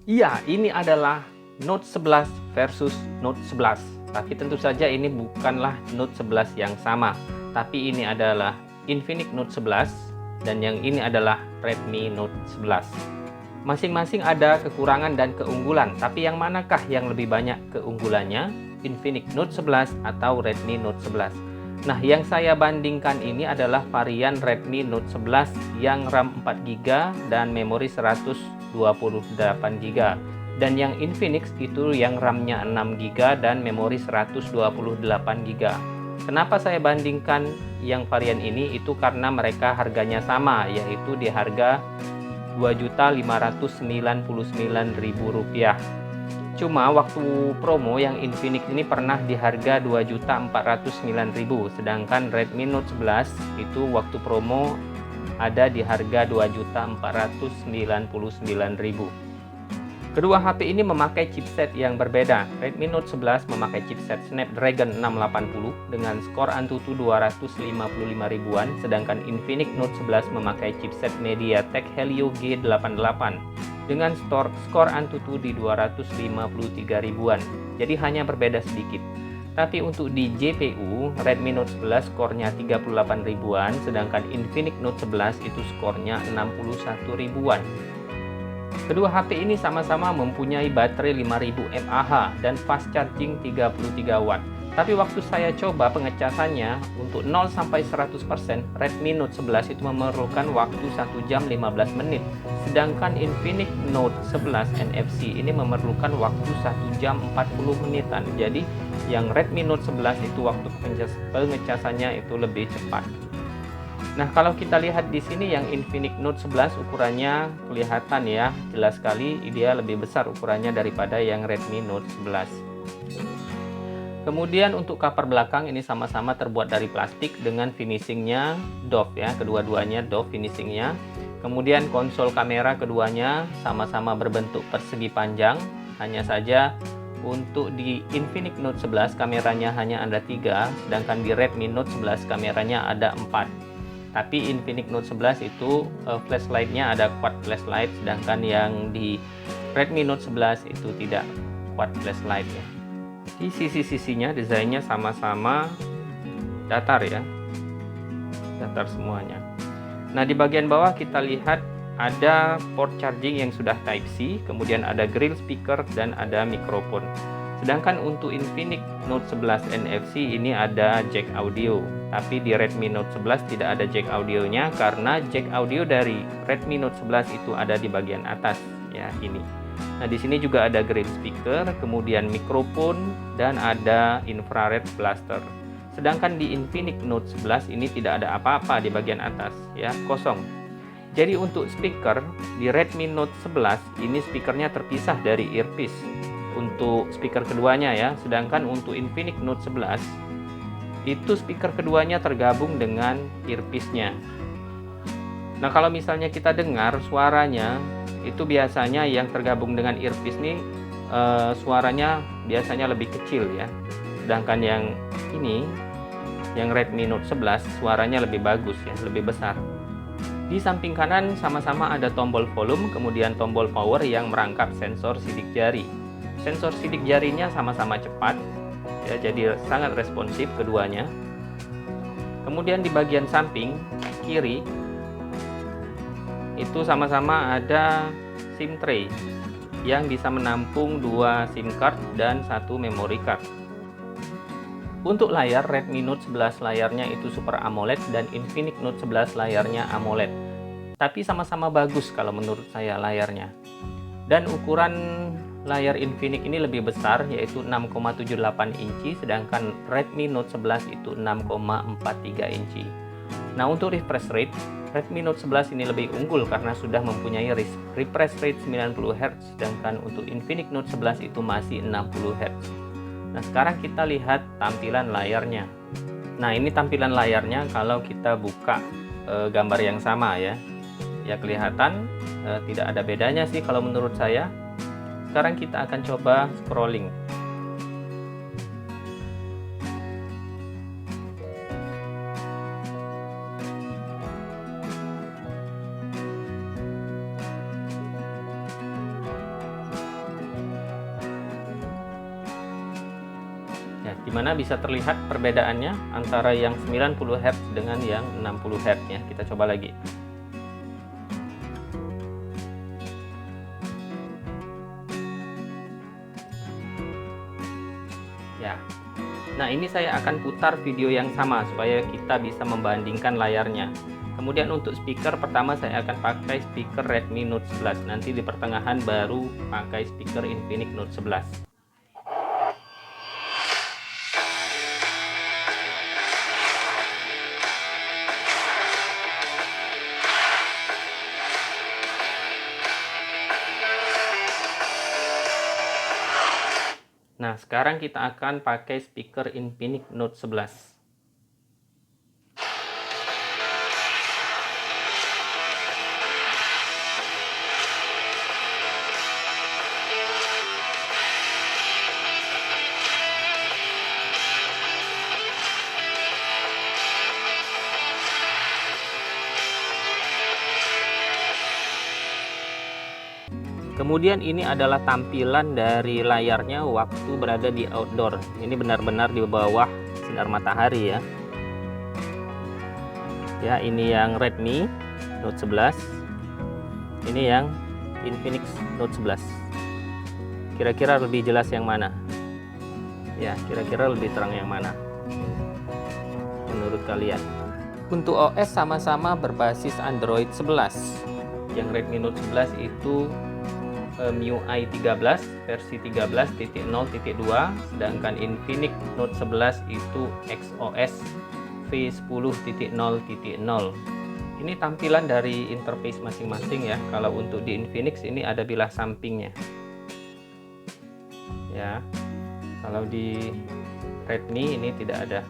Iya, ini adalah Note 11 versus Note 11. Tapi tentu saja ini bukanlah Note 11 yang sama. Tapi ini adalah Infinix Note 11 dan yang ini adalah Redmi Note 11. Masing-masing ada kekurangan dan keunggulan, tapi yang manakah yang lebih banyak keunggulannya? Infinix Note 11 atau Redmi Note 11? Nah, yang saya bandingkan ini adalah varian Redmi Note 11 yang RAM 4GB dan memori 128GB. Dan yang Infinix itu yang RAM-nya 6GB dan memori 128GB. Kenapa saya bandingkan yang varian ini? Itu karena mereka harganya sama, yaitu di harga Rp2.599.000. Cuma waktu promo yang Infinix ini pernah di harga Rp2.409.000, sedangkan Redmi Note 11 itu waktu promo ada di harga Rp2.499.000. Kedua HP ini memakai chipset yang berbeda. Redmi Note 11 memakai chipset Snapdragon 680 dengan skor Antutu 255 ribuan, sedangkan Infinix Note 11 memakai chipset MediaTek Helio G88 dengan skor Antutu di 253 ribuan. Jadi hanya berbeda sedikit. Tapi untuk di GPU, Redmi Note 11 skornya 38 ribuan, sedangkan Infinix Note 11 itu skornya 61 ribuan. Kedua HP ini sama-sama mempunyai baterai 5000 mAh dan fast charging 33 watt. Tapi waktu saya coba pengecasannya untuk 0 sampai 100%, Redmi Note 11 itu memerlukan waktu 1 jam 15 menit. Sedangkan Infinix Note 11 NFC ini memerlukan waktu 1 jam 40 menitan. Jadi yang Redmi Note 11 itu waktu pengecasannya itu lebih cepat. Nah, kalau kita lihat di sini yang Infinix Note 11 ukurannya kelihatan ya, jelas sekali dia lebih besar ukurannya daripada yang Redmi Note 11. Kemudian untuk cover belakang ini sama-sama terbuat dari plastik dengan finishingnya doff ya, kedua-duanya doff finishingnya. Kemudian konsol kamera keduanya sama-sama berbentuk persegi panjang, hanya saja untuk di Infinix Note 11 kameranya hanya ada 3, sedangkan di Redmi Note 11 kameranya ada 4. Tapi Infinix Note 11 itu flashlightnya ada quad flashlight, sedangkan yang di Redmi Note 11 itu tidak quad flashlight ya. Di sisi-sisinya desainnya sama-sama datar ya, datar semuanya. Nah, di bagian bawah kita lihat ada port charging yang sudah Type-C, kemudian ada grill speaker dan ada mikrofon. Sedangkan untuk Infinix Note 11 NFC ini ada jack audio, tapi di Redmi Note 11 tidak ada jack audionya karena jack audio dari Redmi Note 11 itu ada di bagian atas ya, ini. Nah, di sini juga ada grill speaker, kemudian mikrofon dan ada infrared blaster. Sedangkan di Infinix Note 11 ini tidak ada apa-apa di bagian atas ya, kosong. Jadi untuk speaker di Redmi Note 11 ini speakernya terpisah dari earpiece untuk speaker keduanya ya, sedangkan untuk Infinix Note 11 itu speaker keduanya tergabung dengan earpiece-nya. Nah, kalau misalnya kita dengar suaranya itu biasanya yang tergabung dengan earpiece nih suaranya biasanya lebih kecil ya, sedangkan yang ini yang Redmi Note 11 suaranya lebih bagus ya, lebih besar. Di samping kanan sama-sama ada tombol volume, kemudian tombol power yang merangkap sensor sidik jari. Sensor sidik jarinya sama-sama cepat ya, jadi sangat responsif keduanya. Kemudian di bagian samping kiri itu sama-sama ada SIM tray yang bisa menampung 2 SIM card dan 1 memory card. Untuk layar, Redmi Note 11 layarnya itu Super AMOLED dan Infinix Note 11 layarnya AMOLED. Tapi sama-sama bagus kalau menurut saya layarnya. Dan ukuran layar Infinix ini lebih besar, yaitu 6,78 inci, sedangkan Redmi Note 11 itu 6,43 inci. Nah, untuk refresh rate, Redmi Note 11 ini lebih unggul karena sudah mempunyai refresh rate 90 Hz, sedangkan untuk Infinix Note 11 itu masih 60 Hz. Nah, sekarang kita lihat tampilan layarnya. Nah, ini tampilan layarnya kalau kita buka gambar yang sama ya. Ya, kelihatan tidak ada bedanya sih kalau menurut saya. Sekarang kita akan coba scrolling. dimana bisa terlihat perbedaannya antara yang 90 Hz dengan yang 60 Hz ya. Kita coba lagi. Ya. Nah, ini saya akan putar video yang sama supaya kita bisa membandingkan layarnya. Kemudian untuk speaker, pertama saya akan pakai speaker Redmi Note 11. Nanti di pertengahan baru pakai speaker Infinix Note 11. Nah, sekarang kita akan pakai speaker Infinix Note 11. Kemudian ini adalah tampilan dari layarnya waktu berada di outdoor. Ini benar-benar di bawah sinar matahari ya. Ya, ini yang Redmi Note 11. Ini yang Infinix Note 11. Kira-kira lebih jelas yang mana? Ya, kira-kira lebih terang yang mana? Menurut kalian? Untuk OS sama-sama berbasis Android 11. Yang Redmi Note 11 itu MIUI 13 versi 13.0.2, sedangkan Infinix Note 11 itu XOS V10.0.0. Ini tampilan dari interface masing-masing ya. Kalau untuk di Infinix ini ada bilah sampingnya. Ya. Kalau di Redmi ini tidak ada.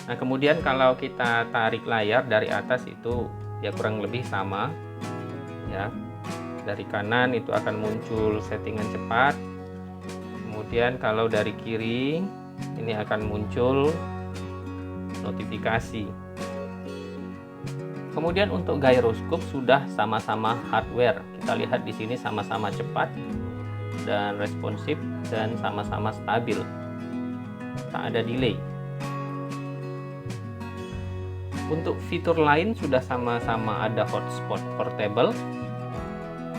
Nah, kemudian kalau kita tarik layar dari atas itu ya kurang lebih sama. Ya. Dari kanan itu akan muncul settingan cepat, kemudian kalau dari kiri ini akan muncul notifikasi. Kemudian untuk gyroscope sudah sama-sama hardware. Kita lihat di sini sama-sama cepat dan responsif dan sama-sama stabil, tak ada delay. Untuk fitur lain sudah sama-sama ada hotspot portable.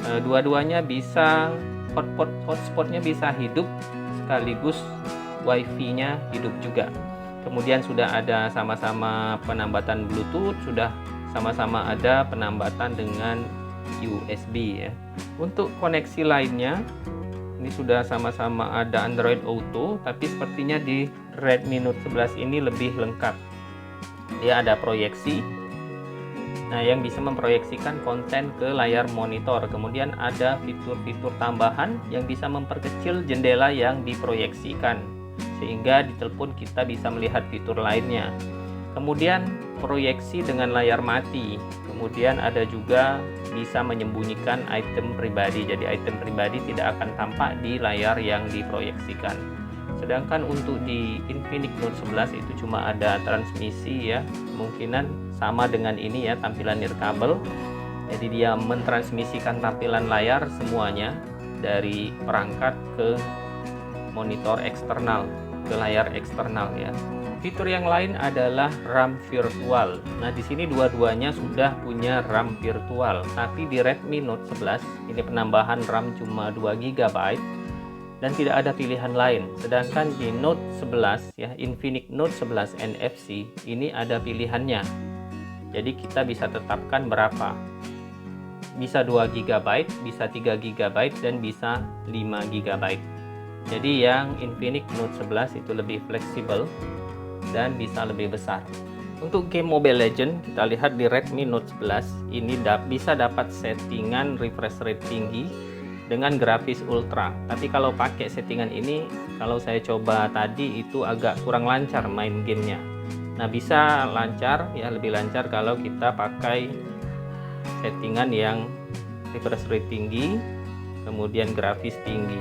Dua-duanya bisa hotspotnya bisa hidup sekaligus wifi-nya hidup juga. Kemudian sudah ada sama-sama penambatan Bluetooth, sudah sama-sama ada penambatan dengan USB ya. Untuk koneksi lainnya ini sudah sama-sama ada Android Auto, tapi sepertinya di Redmi Note 11 ini lebih lengkap. Dia ada proyeksi. Nah, yang bisa memproyeksikan konten ke layar monitor. Kemudian ada fitur-fitur tambahan yang bisa memperkecil jendela yang diproyeksikan, sehingga di telepon kita bisa melihat fitur lainnya. Kemudian proyeksi dengan layar mati. Kemudian ada juga bisa menyembunyikan item pribadi. Jadi item pribadi tidak akan tampak di layar yang diproyeksikan. Sedangkan untuk di Infinix Note 11 itu cuma ada transmisi ya, kemungkinan sama dengan ini ya, tampilan nirkabel. Jadi dia mentransmisikan tampilan layar semuanya dari perangkat ke monitor eksternal, ke layar eksternal ya. Fitur yang lain adalah RAM virtual. Nah, di sini dua-duanya sudah punya RAM virtual, tapi di Redmi Note 11 ini penambahan RAM cuma 2 GB dan tidak ada pilihan lain. Sedangkan di Note 11 ya, Infinix Note 11 NFC ini ada pilihannya. Jadi kita bisa tetapkan berapa. Bisa 2 GB, bisa 3 GB dan bisa 5 GB. Jadi yang Infinix Note 11 itu lebih fleksibel dan bisa lebih besar. Untuk game Mobile Legends kita lihat di Redmi Note 11 ini bisa dapat settingan refresh rate tinggi dengan grafis ultra. Tapi kalau pakai settingan ini, kalau saya coba tadi itu agak kurang lancar main gamenya. Nah, bisa lancar ya, lebih lancar kalau kita pakai settingan yang refresh rate tinggi, kemudian grafis tinggi.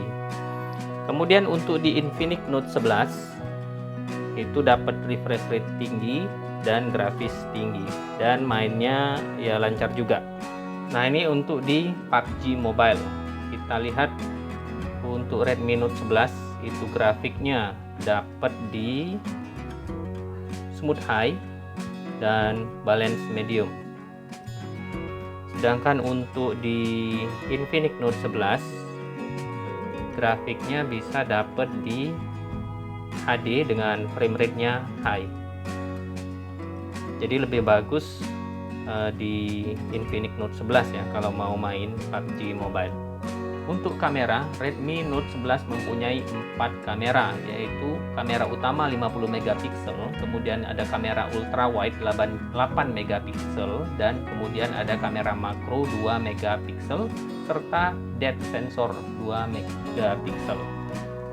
Kemudian untuk di Infinix Note 11 itu dapat refresh rate tinggi dan grafis tinggi dan mainnya ya lancar juga. Nah, ini untuk di PUBG Mobile. Kita lihat untuk Redmi Note 11 itu grafiknya dapat di smooth high dan balance medium. Sedangkan untuk di Infinix Note 11 grafiknya bisa dapat di HD dengan frame rate-nya high. Jadi lebih bagus di Infinix Note 11 ya kalau mau main PUBG Mobile. Untuk kamera, Redmi Note 11 mempunyai 4 kamera, yaitu kamera utama 50 megapiksel, kemudian ada kamera ultra wide 8 megapiksel, dan kemudian ada kamera makro 2 megapiksel serta depth sensor 2 megapiksel.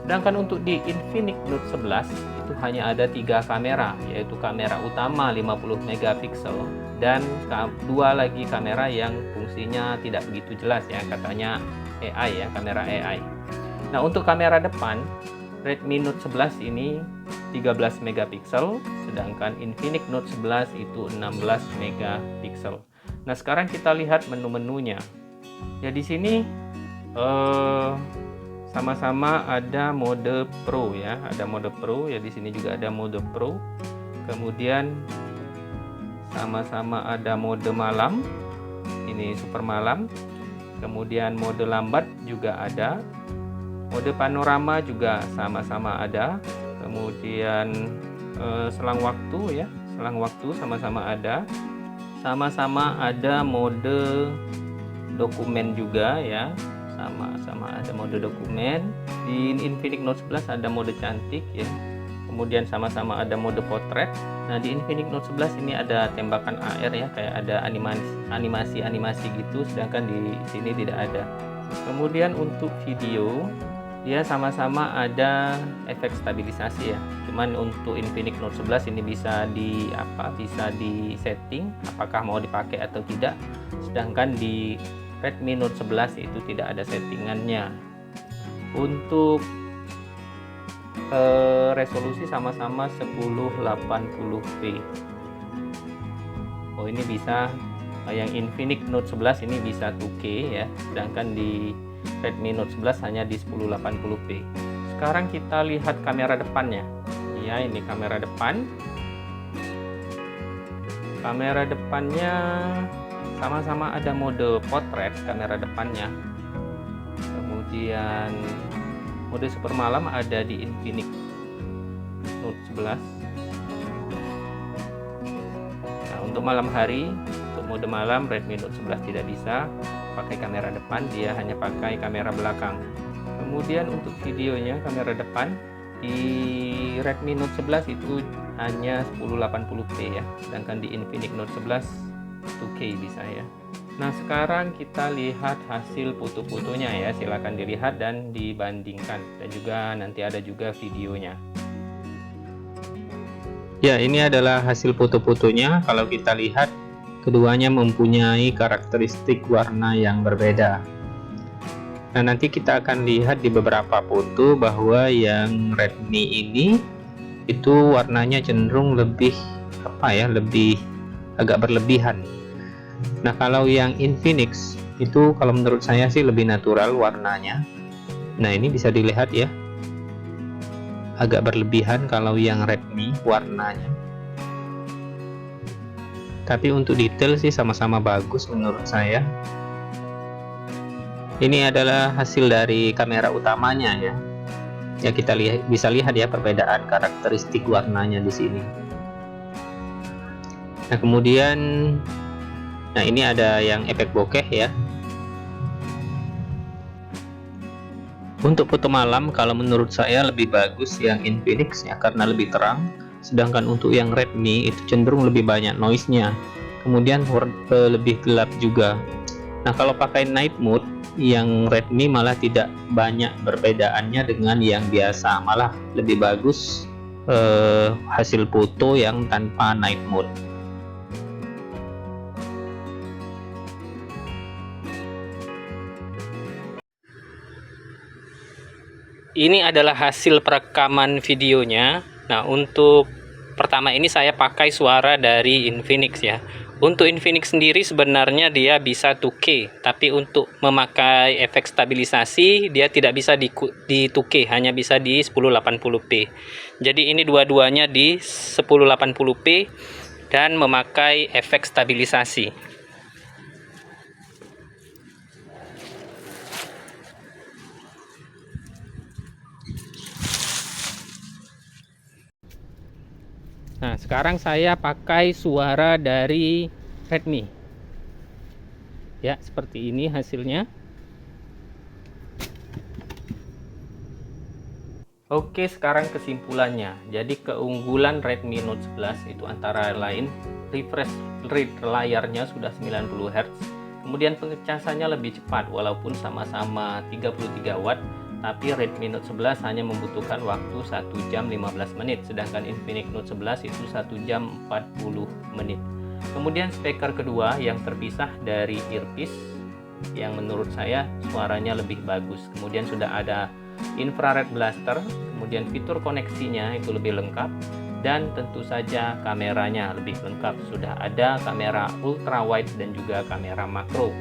Sedangkan untuk di Infinix Note 11 itu hanya ada 3 kamera, yaitu kamera utama 50 megapiksel dan 2 lagi kamera yang fungsinya tidak begitu jelas ya, katanya AI ya, kamera AI. Nah, untuk kamera depan Redmi Note 11 ini 13 megapiksel, sedangkan Infinix Note 11 itu 16 megapiksel. Nah, sekarang kita lihat menu-menunya. Ya, di sini sama-sama ada mode Pro ya, ada mode Pro ya, di sini juga ada mode Pro. Kemudian sama-sama ada mode malam. Ini super malam. Kemudian mode lambat juga ada, mode panorama juga sama-sama ada, kemudian selang waktu ya, selang waktu sama-sama ada, sama-sama ada mode dokumen juga ya, sama-sama ada mode dokumen. Di Infinix Note 11 ada mode cantik ya, kemudian sama-sama ada mode potret. Nah, di Infinix Note 11 ini ada tembakan AR ya, kayak ada animasi gitu, sedangkan di sini tidak ada. Kemudian untuk video dia sama-sama ada efek stabilisasi ya. Cuman untuk Infinix Note 11 ini bisa di setting apakah mau dipakai atau tidak. Sedangkan di Redmi Note 11 itu tidak ada settingannya. Untuk resolusi sama-sama 1080p. Oh, ini bisa yang Infinix Note 11 ini bisa 2K ya, sedangkan di Redmi Note 11 hanya di 1080p. Sekarang kita lihat kamera depannya. Ya, ini kamera depan. Kamera depannya sama-sama ada mode potret kamera depannya. Kemudian mode super malam ada di Infinix Note 11. Nah, untuk malam hari, untuk mode malam Redmi Note 11 tidak bisa pakai kamera depan, dia hanya pakai kamera belakang. Kemudian untuk videonya, kamera depan di Redmi Note 11 itu hanya 1080p ya, sedangkan di Infinix Note 11 2K bisa ya. Nah, sekarang kita lihat hasil foto-fotonya ya, silahkan dilihat dan dibandingkan, dan juga nanti ada juga videonya. Ya, ini adalah hasil foto-fotonya. Kalau kita lihat, keduanya mempunyai karakteristik warna yang berbeda. Nah, nanti kita akan lihat di beberapa foto bahwa yang Redmi ini itu warnanya cenderung lebih lebih agak berlebihan. Nah, kalau yang Infinix itu kalau menurut saya sih lebih natural warnanya. Nah, ini bisa dilihat ya, agak berlebihan kalau yang Redmi warnanya. Tapi untuk detail sih sama-sama bagus menurut saya. Ini adalah hasil dari kamera utamanya ya. Ya, kita bisa lihat ya perbedaan karakteristik warnanya di sini. Nah, kemudian ini ada yang efek bokeh ya. Untuk foto malam kalau menurut saya lebih bagus yang Infinix ya, karena lebih terang. Sedangkan untuk yang Redmi itu cenderung lebih banyak noise-nya. Kemudian lebih gelap juga. Nah, kalau pakai night mode, yang Redmi malah tidak banyak perbedaannya dengan yang biasa. Malah lebih bagus hasil foto yang tanpa night mode. Ini adalah hasil perekaman videonya. Nah, untuk pertama ini saya pakai suara dari Infinix ya. Untuk Infinix sendiri sebenarnya dia bisa 2K, tapi untuk memakai efek stabilisasi dia tidak bisa di 2K, hanya bisa di 1080p. Jadi ini dua-duanya di 1080p dan memakai efek stabilisasi. Nah, sekarang saya pakai suara dari Redmi. Ya, seperti ini hasilnya. Oke, sekarang kesimpulannya. Jadi keunggulan Redmi Note 11 itu antara lain refresh rate layarnya sudah 90 Hz. Kemudian pengecasannya lebih cepat walaupun sama-sama 33 watt, tapi Redmi Note 11 hanya membutuhkan waktu 1 jam 15 menit, sedangkan Infinix Note 11 itu 1 jam 40 menit. Kemudian speaker kedua yang terpisah dari earpiece yang menurut saya suaranya lebih bagus. Kemudian sudah ada infrared blaster, kemudian fitur koneksinya itu lebih lengkap, dan tentu saja kameranya lebih lengkap. Sudah ada kamera ultra wide dan juga kamera makro.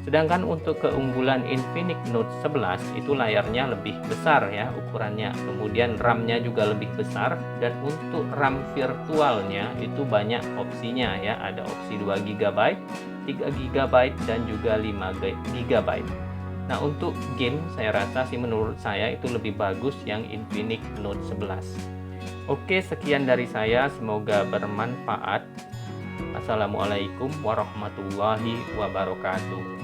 Sedangkan untuk keunggulan Infinix Note 11 itu layarnya lebih besar ya ukurannya, kemudian RAM-nya juga lebih besar, dan untuk RAM virtualnya itu banyak opsinya ya, ada opsi 2 GB, 3 GB dan juga 5 GB. Nah, untuk game saya rasa sih menurut saya itu lebih bagus yang Infinix Note 11. Oke, sekian dari saya, semoga bermanfaat. Assalamualaikum warahmatullahi wabarakatuh.